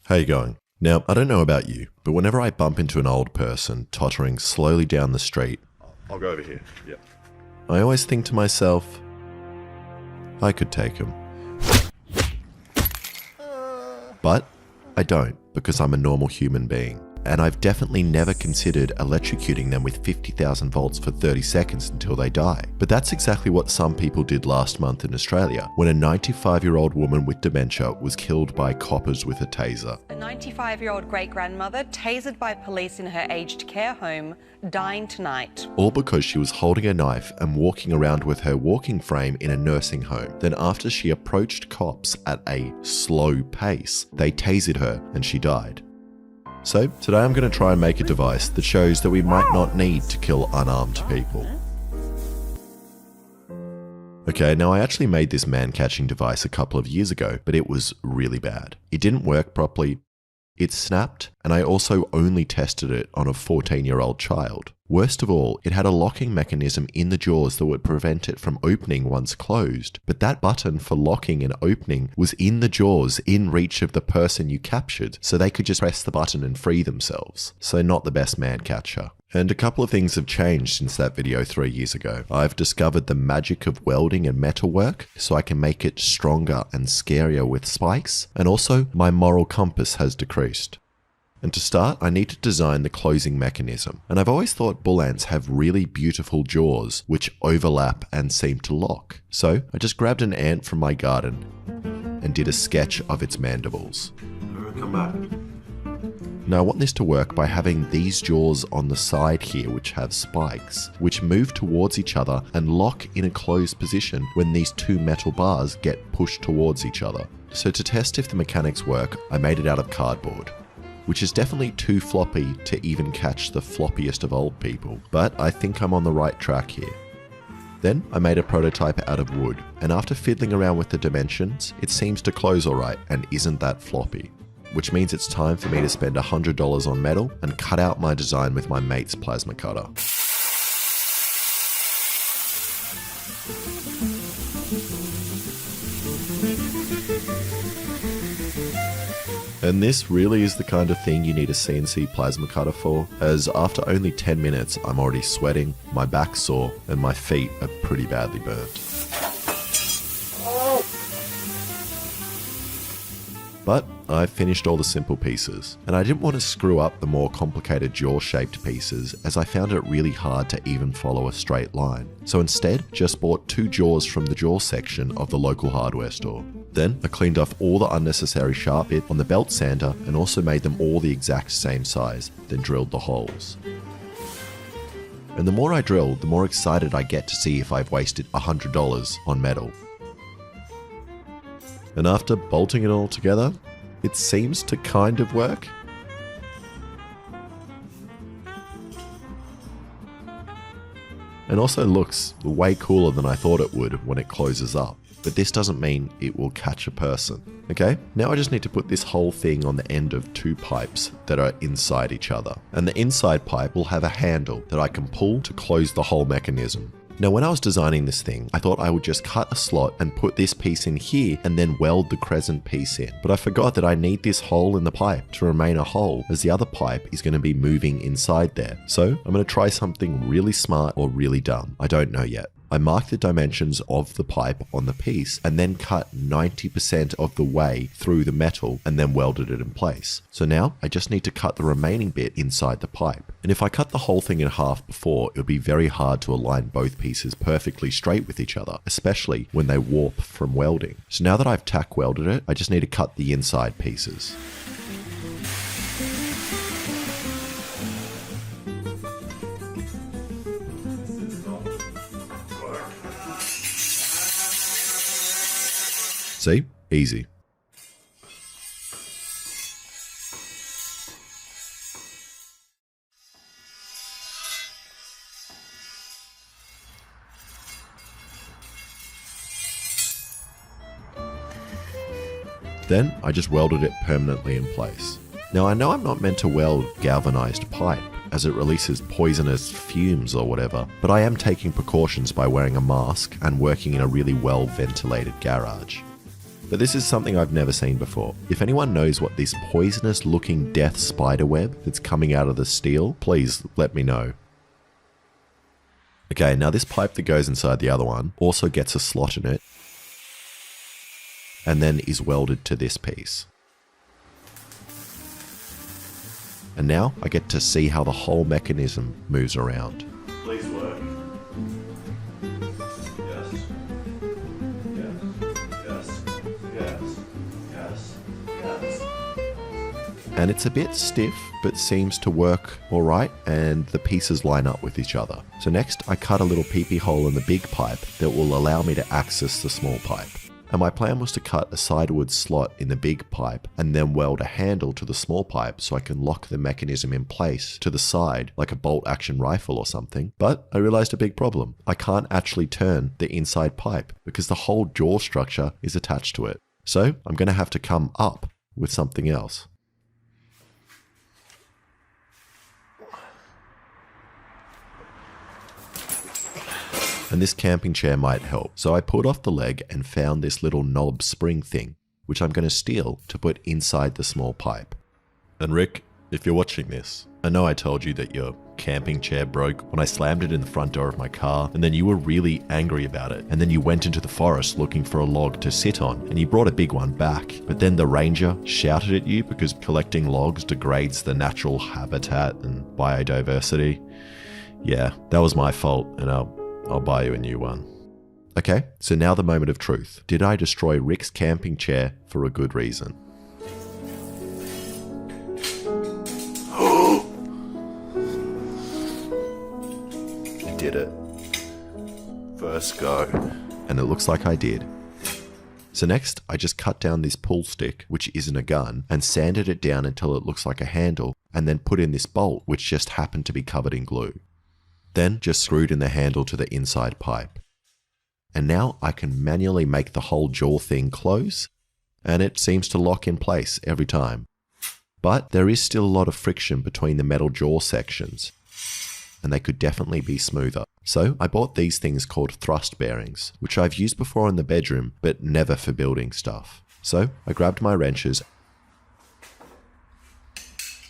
How you going? Now, I don't know about you, but whenever I bump into an old person tottering slowly down the street, I'll go over here. Yeah. I always think to myself, I could take him. But I don't, because I'm a normal human being. And I've definitely never considered electrocuting them with 50,000 volts for 30 seconds until they die. But that's exactly what some people did last month in Australia, when a 95-year-old woman with dementia was killed by coppers with a taser. A 95-year-old great-grandmother tasered by police in her aged care home, dying tonight. All because she was holding a knife and walking around with her walking frame in a nursing home. Then after she approached cops at a slow pace, they tasered her and she died. So, today I'm going to try and make a device that shows that we might not need to kill unarmed people. Okay, now I actually made this man-catching device a couple of years ago, but it was really bad. It didn't work properly, it snapped, and I also only tested it on a 14-year-old child. Worst of all, it had a locking mechanism in the jaws that would prevent it from opening once closed. But that button for locking and opening was in the jaws in reach of the person you captured, so they could just press the button and free themselves. So not the best man catcher. And a couple of things have changed since that video 3 years ago. I've discovered the magic of welding and metalwork, so I can make it stronger and scarier with spikes, and also my moral compass has decreased. And to start, I need to design the closing mechanism. And I've always thought bull ants have really beautiful jaws which overlap and seem to lock. So I just grabbed an ant from my garden and did a sketch of its mandibles. Come back. Now I want this to work by having these jaws on the side here which have spikes, which move towards each other and lock in a closed position when these two metal bars get pushed towards each other. So to test if the mechanics work, I made it out of cardboard, which is definitely too floppy to even catch the floppiest of old people, but I think I'm on the right track here. Then I made a prototype out of wood, and after fiddling around with the dimensions, it seems to close alright and isn't that floppy. Which means it's time for me to spend $100 on metal and cut out my design with my mate's plasma cutter. And this really is the kind of thing you need a CNC plasma cutter for, as after only 10 minutes I'm already sweating, my back's sore, and my feet are pretty badly burnt. But I finished all the simple pieces, and I didn't want to screw up the more complicated jaw-shaped pieces as I found it really hard to even follow a straight line. So instead, just bought 2 jaws from the jaw section of the local hardware store. Then I cleaned off all the unnecessary sharp bit on the belt sander and also made them all the exact same size, then drilled the holes. And the more I drill, the more excited I get to see if I've wasted $100 on metal. And after bolting it all together, it seems to kind of work. And also looks way cooler than I thought it would when it closes up. But this doesn't mean it will catch a person. Okay, now I just need to put this whole thing on the end of 2 pipes that are inside each other. And the inside pipe will have a handle that I can pull to close the whole mechanism. Now when I was designing this thing, I thought I would just cut a slot and put this piece in here and then weld the crescent piece in. But I forgot that I need this hole in the pipe to remain a hole, as the other pipe is going to be moving inside there. So I'm going to try something really smart or really dumb. I don't know yet. I marked the dimensions of the pipe on the piece and then cut 90% of the way through the metal and then welded it in place. So now I just need to cut the remaining bit inside the pipe. And if I cut the whole thing in half before, it would be very hard to align both pieces perfectly straight with each other, especially when they warp from welding. So now that I've tack welded it, I just need to cut the inside pieces. See? Easy. Then I just welded it permanently in place. Now I know I'm not meant to weld galvanized pipe, as it releases poisonous fumes or whatever, but I am taking precautions by wearing a mask and working in a really well ventilated garage. But this is something I've never seen before. If anyone knows what this poisonous looking death spider web that's coming out of the steel, please let me know. Okay, now this pipe that goes inside the other one also gets a slot in it and then is welded to this piece. And now I get to see how the whole mechanism moves around. Please work. Yes. Yes. Yes. Yes. Yes. And it's a bit stiff, but seems to work alright, and the pieces line up with each other. So next I cut a little peepee hole in the big pipe that will allow me to access the small pipe. And my plan was to cut a sideward slot in the big pipe and then weld a handle to the small pipe so I can lock the mechanism in place to the side like a bolt action rifle or something. But I realized a big problem. I can't actually turn the inside pipe because the whole jaw structure is attached to it. So I'm going to have to come up with something else. And this camping chair might help. So I pulled off the leg and found this little knob spring thing, which I'm going to steal to put inside the small pipe. And Rick, if you're watching this, I know I told you that your camping chair broke when I slammed it in the front door of my car, and then you were really angry about it. And then you went into the forest looking for a log to sit on, and you brought a big one back. But then the ranger shouted at you because collecting logs degrades the natural habitat and biodiversity. Yeah, that was my fault, and I'll buy you a new one. Okay, so now the moment of truth. Did I destroy Rick's camping chair for a good reason? You did it. First go. And it looks like I did. So next, I just cut down this pull stick, which isn't a gun, and sanded it down until it looks like a handle, and then put in this bolt, which just happened to be covered in glue. Then just screwed in the handle to the inside pipe. And now I can manually make the whole jaw thing close, and it seems to lock in place every time. But there is still a lot of friction between the metal jaw sections, and they could definitely be smoother. So I bought these things called thrust bearings, which I've used before in the bedroom, but never for building stuff. So I grabbed my wrenches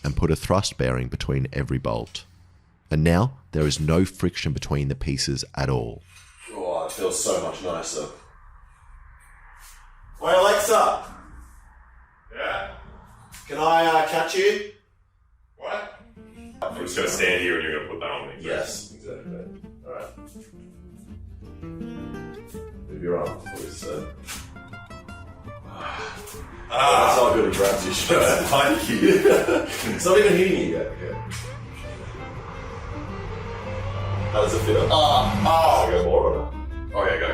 and put a thrust bearing between every bolt. And now there is no friction between the pieces at all. Oh, it feels so much nicer. Hey Alexa! Yeah? Can I catch you? What? I'm just gonna stand here and you're gonna put that on me. Yes, exactly. Alright. Move your arms, please, sir. That's not good, it grabs your shirt. Thank you. It's not even hitting you yet. Okay. How does it feel? I go more on it. Oh yeah, go.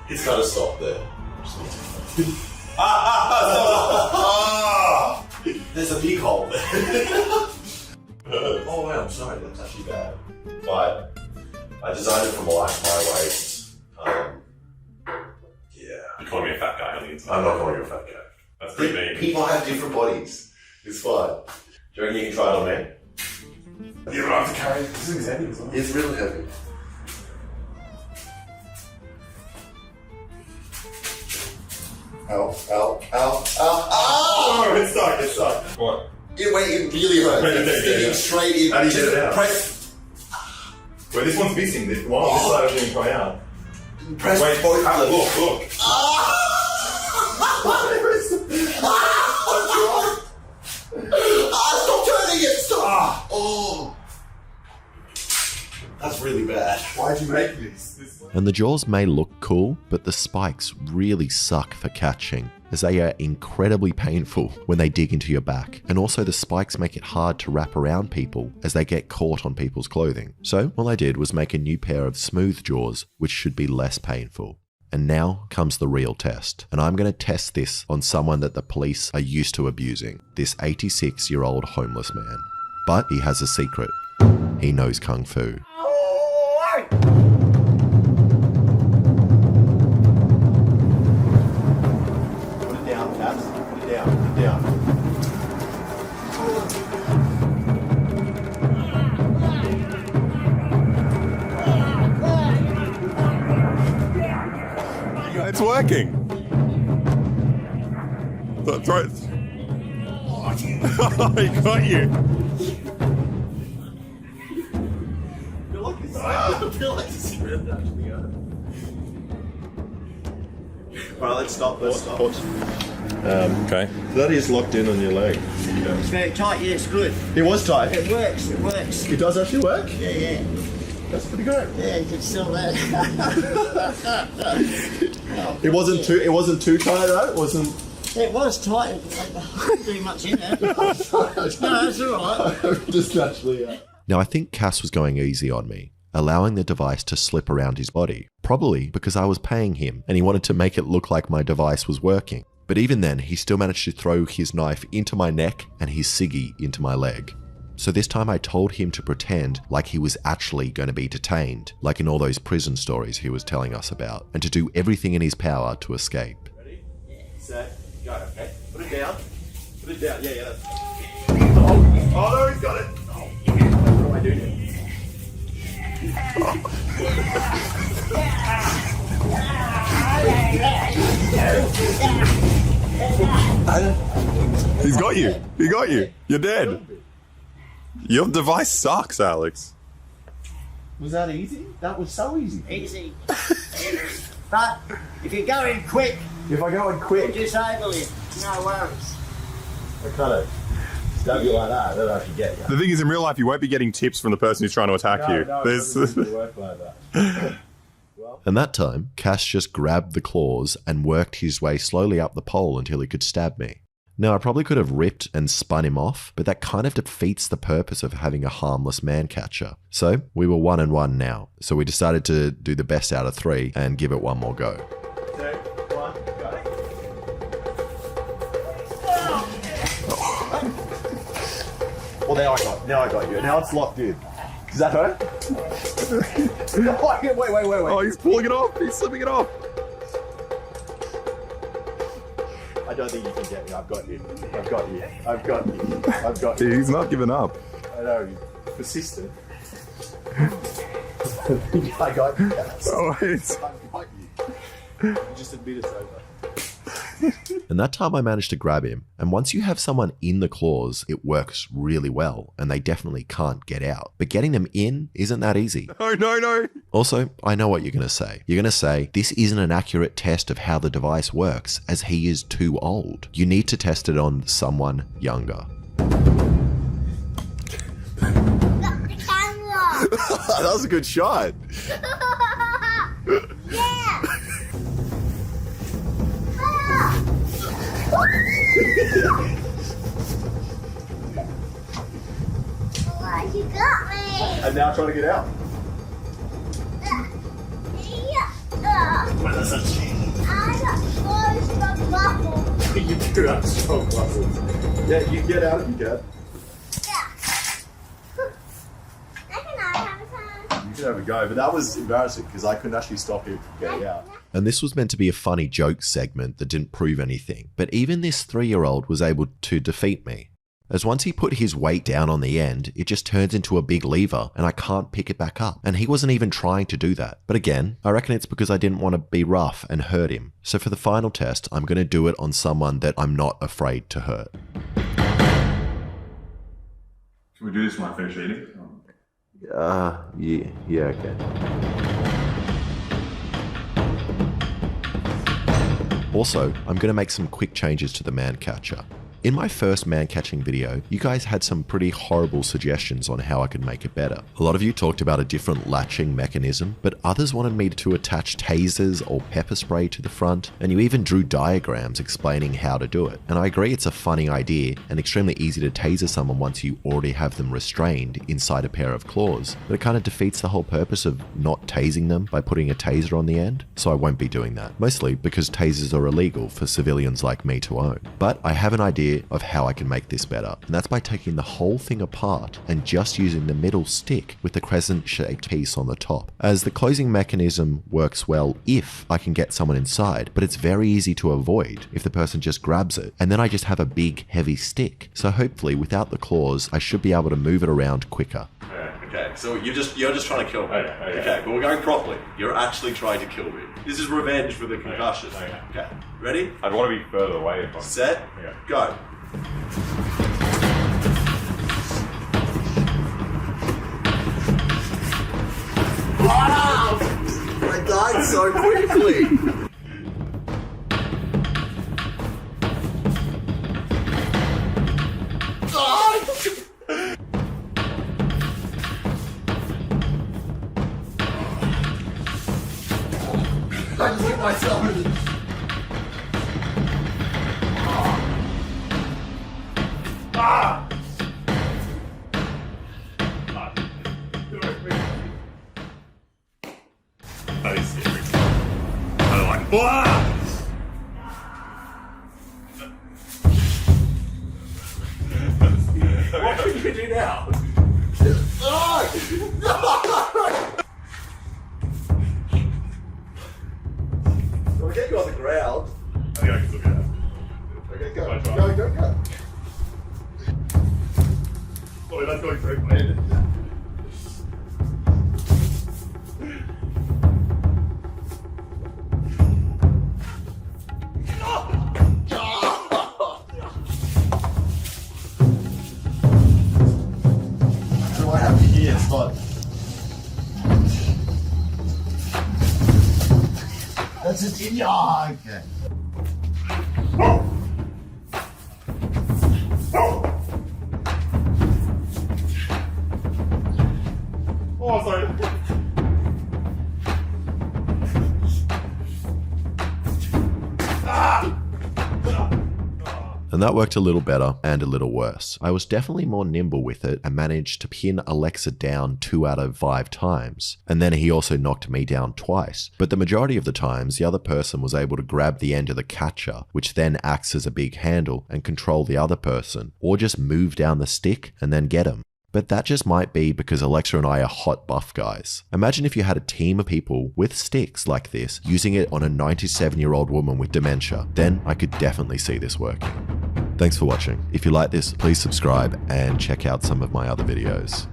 It's gotta stop there. There's a big hole there. Oh wow, I'm sorry, that's actually bad. But I designed it from like my waist. Yeah. You're calling me a fat guy on the inside. I'm not calling you a fat guy. That's pretty mean. People have different bodies. It's fine. Do you reckon you can try it on me? You don't have to carry it. This thing's heavy, isn't it? It's really heavy. Ow, ow, ow, ow, ow! Oh, it's stuck. What? It really hurts. Right, It's yeah. sticking straight in. How do you get Just it out? Press, Wait, this one's missing. This one on this side didn't come out. press Wait, both look. levels. Stop turning it! Stop! Oh! That's really bad. Why'd you make this? And the jaws may look cool, but the spikes really suck for catching, as they are incredibly painful when they dig into your back. And also the spikes make it hard to wrap around people as they get caught on people's clothing. So all I did was make a new pair of smooth jaws, which should be less painful. And now comes the real test. And I'm going to test this on someone that the police are used to abusing. This 86-year-old homeless man. But he has a secret. He knows Kung Fu. Put it down, Caps. Put it down. Put it down. working. Throw it. Oh, he got you. I feel like this is really actually good. Alright, let's stop. Okay. That is locked in on your leg. It's very tight, yeah, it's good. It was tight. It works, it works. It does actually work? Yeah. That's pretty good. Yeah, you can still that. It wasn't too tight though? It wasn't... It was tight, pretty much in there. No, that's alright. Just actually... Now I think Cass was going easy on me, allowing the device to slip around his body, probably because I was paying him and he wanted to make it look like my device was working. But even then, he still managed to throw his knife into my neck and his ciggy into my leg. So this time I told him to pretend like he was actually going to be detained, like in all those prison stories he was telling us about, and to do everything in his power to escape. Ready? Yeah. Set. Go. Okay. Put it down. Put it down. Yeah. Oh no, he's got it. Oh, what do I do now? He's got you. He got you. You're dead. Your device sucks, Alex. Was that easy? That was so easy. Easy. But if you go in quick, If I go in we'll quick, disable you. No worries. I kind of stab you like that, then I can get you. The thing is, in real life, you won't be getting tips from the person who's trying to attack you. No, it There's doesn't really work like that. And that time, Cass just grabbed the claws and worked his way slowly up the pole until he could stab me. Now, I probably could have ripped and spun him off, but that kind of defeats the purpose of having a harmless man catcher. So, we were 1-1 now, so we decided to do the best out of 3 and give it one more go. 2, 1, go. Well, now I got you. Now it's locked in. Does that hurt? Wait. Oh, he's pulling it off. He's slipping it off. I don't think you can get me. I've got you. He's not giving up. I know. You're persistent. I got you. Yes. Oh, it's... I've got you. You just admit it's over. And that time I managed to grab him, and once you have someone in the claws, it works really well, and they definitely can't get out. But getting them in isn't that easy. No. Also, I know what you're going to say. You're going to say, this isn't an accurate test of how the device works, as he is too old. You need to test it on someone younger. The camera. That was a good shot. Yeah. Oh, you got me. And now trying to get out. I got so strong muscles. You do have strong muscles. Yeah, you can get out if you can. I can have a time. You can have a go, but that was embarrassing because I couldn't actually stop him from getting out. And this was meant to be a funny joke segment that didn't prove anything. But even this 3-year-old was able to defeat me. As once he put his weight down on the end, it just turns into a big lever and I can't pick it back up. And he wasn't even trying to do that. But again, I reckon it's because I didn't want to be rough and hurt him. So for the final test, I'm going to do it on someone that I'm not afraid to hurt. Can we do this when I finish eating? Yeah, okay. Also, I'm going to make some quick changes to the man catcher. In my first man catching video, you guys had some pretty horrible suggestions on how I could make it better. A lot of you talked about a different latching mechanism, but others wanted me to attach tasers or pepper spray to the front, and you even drew diagrams explaining how to do it. And I agree it's a funny idea and extremely easy to taser someone once you already have them restrained inside a pair of claws, but it kind of defeats the whole purpose of not tasing them by putting a taser on the end, so I won't be doing that. Mostly because tasers are illegal for civilians like me to own. But I have an idea of how I can make this better, and that's by taking the whole thing apart and just using the middle stick with the crescent-shaped piece on the top, as the closing mechanism works well if I can get someone inside, but it's very easy to avoid if the person just grabs it, and then I just have a big heavy stick. So hopefully without the claws I should be able to move it around quicker. Okay. Okay, so you're just trying to kill me. Okay. But we're going properly. You're actually trying to kill me. This is revenge for the concussion. Okay. Ready? I'd want to be further away if I'm... Set. Okay. Go. I died so quickly. I just hit myself. That is scary. I'm like, "Wah!" What can you do now? We'll get you on the ground. I think I can still get that. Okay, go. I'll try. Go. Oh, that's going very quick. So what happened here, Scott? That's it in your okay. Oh, sorry. And that worked a little better and a little worse. I was definitely more nimble with it and managed to pin Alexa down 2 out of 5 times. And then he also knocked me down twice. But the majority of the times, the other person was able to grab the end of the catcher, which then acts as a big handle and control the other person, or just move down the stick and then get him. But that just might be because Alexa and I are hot buff guys. Imagine if you had a team of people with sticks like this using it on a 97-year-old woman with dementia. Then I could definitely see this working. Thanks for watching. If you like this, please subscribe and check out some of my other videos.